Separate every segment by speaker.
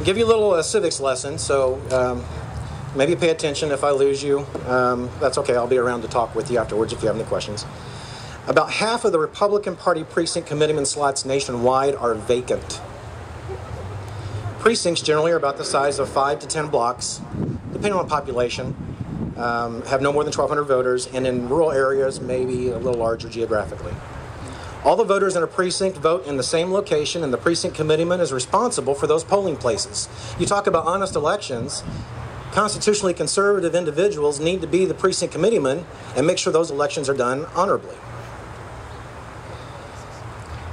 Speaker 1: give you a little civics lesson, so maybe pay attention. If I lose you, that's okay. I'll be around to talk with you afterwards if you have any questions. About half of the Republican Party precinct committeeman slots nationwide are vacant. Precincts generally are about the size of 5 to 10 blocks, depending on population, have no more than 1,200 voters, and in rural areas, maybe a little larger geographically. All the voters in a precinct vote in the same location, and the precinct committeeman is responsible for those polling places. You talk about honest elections. Constitutionally conservative individuals need to be the precinct committeeman and make sure those elections are done honorably.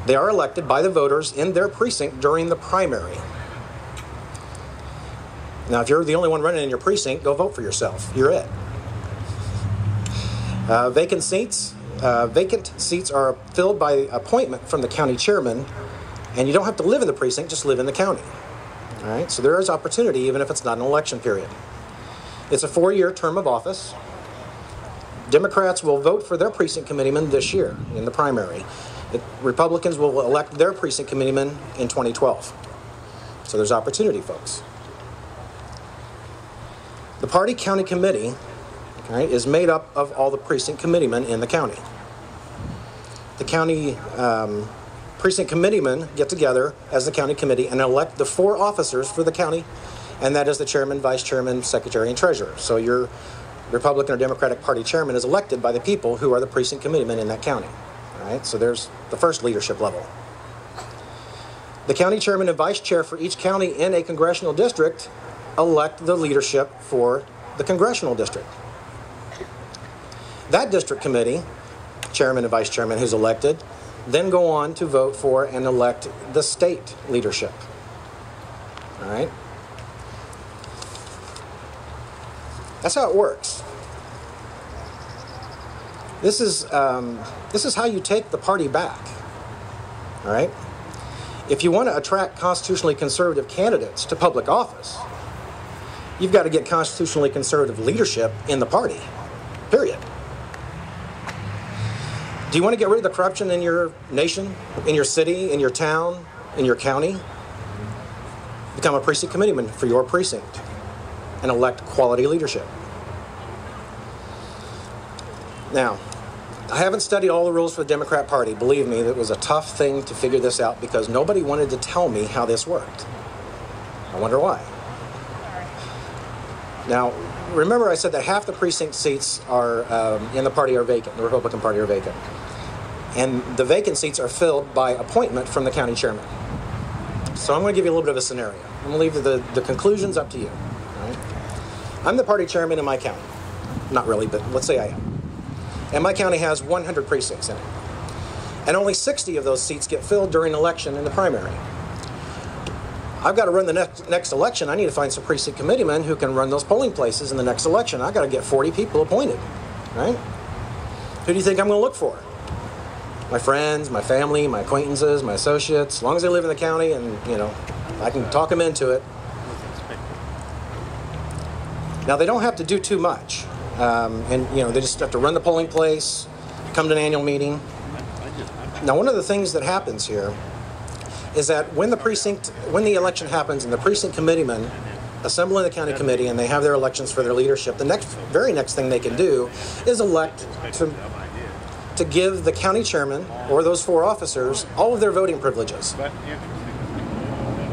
Speaker 1: They are elected by the voters in their precinct during the primary. Now, if you're the only one running in your precinct, go vote for yourself. You're it. Vacant seats are filled by appointment from the county chairman, and you don't have to live in the precinct, just live in the county. All right, so there is opportunity even if it's not an election period. It's a 4-year term of office. Democrats will vote for their precinct committeeman this year in the primary. Republicans will elect their precinct committeeman in 2012. So there's opportunity, folks. The party county committee, okay, is made up of all the precinct committeemen in the county. The county precinct committeemen get together as the county committee and elect the 4 officers for the county, and that is the chairman, vice chairman, secretary, and treasurer. So your Republican or Democratic Party chairman is elected by the people who are the precinct committeemen in that county. All right, so there's the first leadership level. The county chairman and vice chair for each county in a congressional district elect the leadership for the congressional district. That district committee, chairman and vice chairman who's elected, then go on to vote for and elect the state leadership. All right? That's how it works. This is how you take the party back. All right? If you want to attract constitutionally conservative candidates to public office, you've got to get constitutionally conservative leadership in the party, period. Do you want to get rid of the corruption in your nation, in your city, in your town, in your county? Become a precinct committeeman for your precinct and elect quality leadership. Now, I haven't studied all the rules for the Democrat Party. Believe me, it was a tough thing to figure this out because nobody wanted to tell me how this worked. I wonder why. Now, remember I said that half the precinct seats are in the party are vacant, the Republican Party are vacant. And the vacant seats are filled by appointment from the county chairman. So I'm going to give you a little bit of a scenario. I'm going to leave the conclusions up to you. All right? I'm the party chairman in my county. Not really, but let's say I am. And my county has 100 precincts in it. And only 60 of those seats get filled during election in the primary. I've got to run the next election. I need to find some precinct committeemen who can run those polling places in the next election. I've got to get 40 people appointed, right? Who do you think I'm going to look for? My friends, my family, my acquaintances, my associates. As long as they live in the county and, you know, I can talk them into it. Now, they don't have to do too much. And, you know, they just have to run the polling place, come to an annual meeting. Now, one of the things that happens here is that when the election happens and the precinct committeemen assemble in the county committee and they have their elections for their leadership, the very next thing they can do is elect to give the county chairman or those 4 officers all of their voting privileges.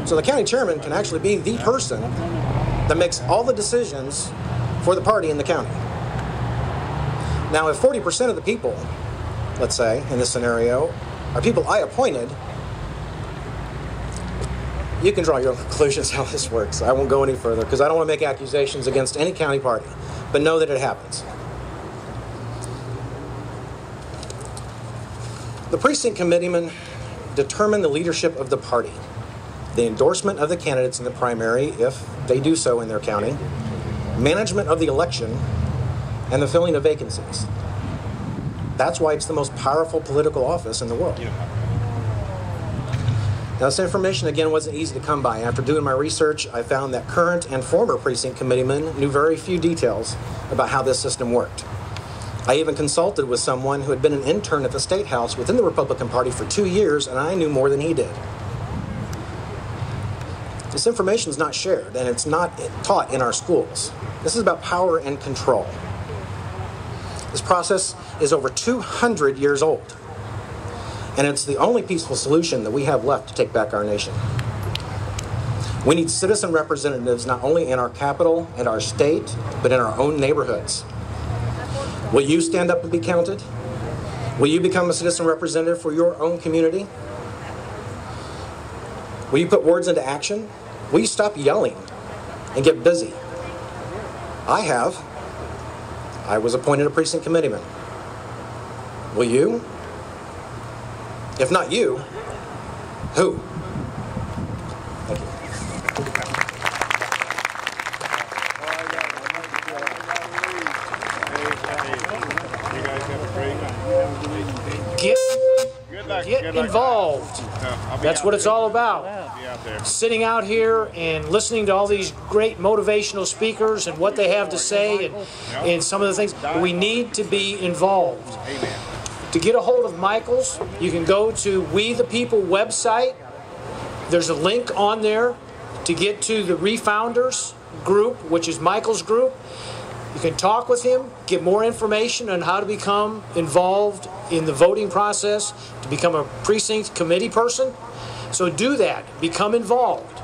Speaker 1: So the county chairman can actually be the person that makes all the decisions for the party in the county. Now, if 40% of the people, let's say, in this scenario, are people I appointed, you can draw your own conclusions how this works. I won't go any further because I don't want to make accusations against any county party, but know that it happens. The precinct committeemen determine the leadership of the party, the endorsement of the candidates in the primary, if they do so in their county, management of the election, and the filling of vacancies. That's why it's the most powerful political office in the world. Now, this information, again, wasn't easy to come by. After doing my research, I found that current and former precinct committeemen knew very few details about how this system worked. I even consulted with someone who had been an intern at the State House within the Republican Party for 2 years, and I knew more than he did. This information is not shared, and it's not taught in our schools. This is about power and control. This process is over 200 years old, and it's the only peaceful solution that we have left to take back our nation. We need citizen representatives not only in our capital and our state, but in our own neighborhoods. Will you stand up and be counted? Will you become a citizen representative for your own community? Will you put words into action? Will you stop yelling and get busy? I have. I was appointed a precinct committeeman. Will you? If not you, who? Thank you.
Speaker 2: Get involved. That's what it's all about. Sitting out here and listening to all these great motivational speakers and what they have to say and some of the things. We need to be involved. To get a hold of Michael's, you can go to We the People website. There's a link on there to get to the Refounders group, which is Michael's group. You can talk with him, get more information on how to become involved in the voting process, to become a precinct committee person. So do that. Become involved.